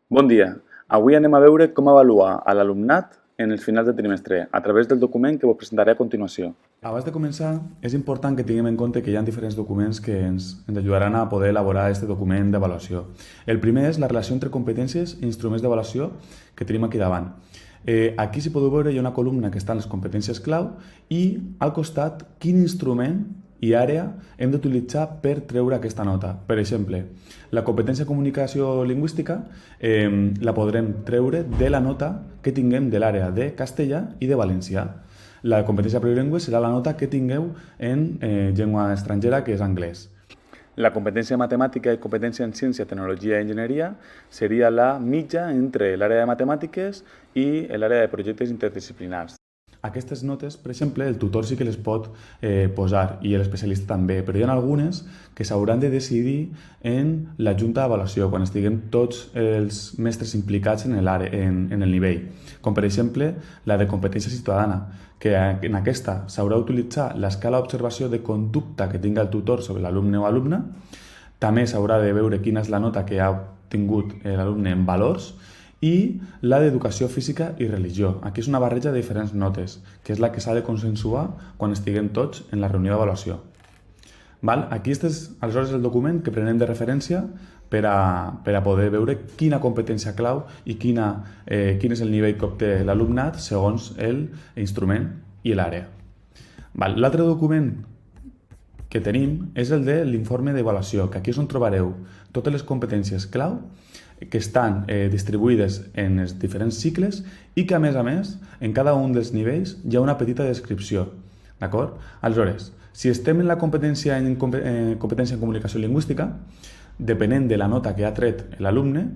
Bon dia. Avui anem a veure com avaluar a l'alumnat en els finals de trimestre a través del document que vos presentaré a continuació. Abans de començar, és important que tinguem en compte que hi ha diferents documents que ens ajudaran a poder elaborar aquest document d'avaluació. El primer és la relació entre competències i instruments d'avaluació que tenim aquí davant. Aquí, si podeu veure, hi ha una columna que està en les competències clau i al costat quin instrument i àrea hem d'utilitzar per treure aquesta nota. Per exemple, la competència de comunicació lingüística la podrem treure de la nota que tinguem de l'àrea de castellà i de valencià. La competència plurilingüe serà la nota que tingueu en llengua estrangera, que és anglès. La competència de matemàtica i competència en ciència, tecnologia i enginyeria seria la mitja entre l'àrea de matemàtiques i l'àrea de projectes interdisciplinars. Aquestes notes, per exemple, el tutor sí que les pot posar i l'especialista també, però hi ha algunes que s'hauran de decidir en la junta d'avaluació, quan estiguem tots els mestres implicats en el nivell, com per exemple la de competència ciutadana, que en aquesta s'haurà d'utilitzar l'escala d'observació de conducta que tinga el tutor sobre l'alumne o alumna. També s'haurà de veure quina és la nota que ha tingut l'alumne en valors, i la d'educació física i religió. Aquí és una barreja de diferents notes, que és la que s'ha de consensuar quan estiguem tots en la reunió d'avaluació. Aquí este és aleshores el document que prenem de referència per a poder veure quina competència clau i quin és el nivell que obté l'alumnat segons l'instrument i l'àrea. L'altre document que tenim és el de l'informe d'avaluació, que aquí és on trobareu totes les competències clau que estan distribuïdes en els diferents cicles i que, a més, en cada un dels nivells hi ha una petita descripció. D'acord? Aleshores, si estem en la competència en comunicació lingüística, depenent de la nota que ha tret l'alumne,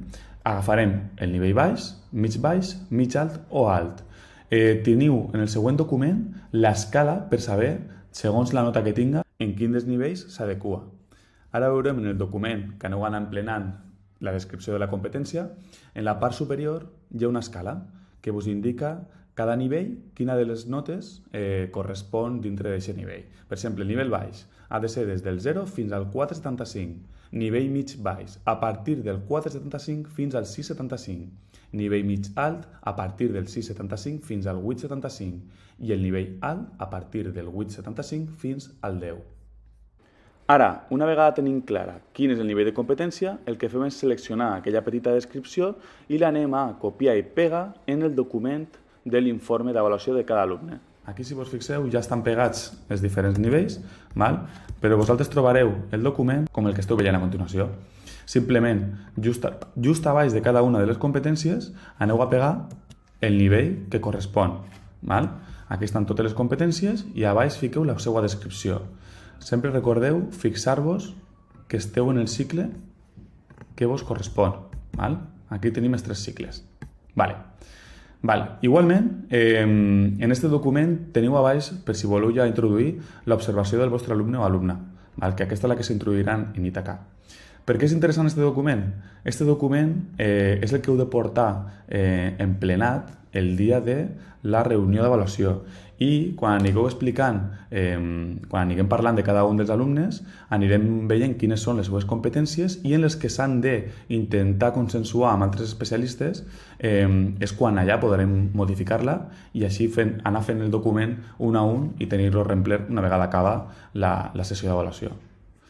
agafarem el nivell baix, mig alt o alt. Teniu en el següent document l'escala per saber, segons la nota que tinga, en quin dels nivells s'adequa. Ara veurem en el document que aneu anant emplenant la descripció de la competència. En la part superior hi ha una escala que us indica cada nivell, quina de les notes correspon dintre d'aquest nivell. Per exemple, el nivell baix ha de ser des del 0 fins al 4,75. Nivell mig baix, a partir del 4,75 fins al 6,75. Nivell mig alt, a partir del 6,75 fins al 8,75. I el nivell alt, a partir del 8,75 fins al 10. Ara, una vegada tenim clara quin és el nivell de competència, el que fem és seleccionar aquella petita descripció i l'anem a copiar i pegar en el document de l'informe d'avaluació de cada alumne. Aquí, si vos fixeu, ja estan pegats els diferents nivells, però vosaltres trobareu el document com el que esteu veient a continuació. Simplement, just a baix de cada una de les competències, aneu a pegar el nivell que correspon. Aquí estan totes les competències i a baix fiqueu la seva descripció. Sempre recordeu fixar-vos que esteu en el cicle que vos correspon. Aquí tenim els 3 cicles. Igualment, en aquest document teniu a baix, per si voleu ja introduir, l'observació del vostre alumne o alumna, que aquesta és la que s'introduiran en Ítaca. Per què és interessant aquest document? Aquest document és el que heu de portar emplenat el dia de la reunió d'avaluació i quan anireu explicant, quan anirem parlant de cada un dels alumnes, anirem veient quines són les seves competències i en les que s'han d'intentar consensuar amb altres especialistes és quan allà podrem modificar-la i així anar fent el document un a un i tenir-lo reemplert una vegada acaba la sessió d'avaluació.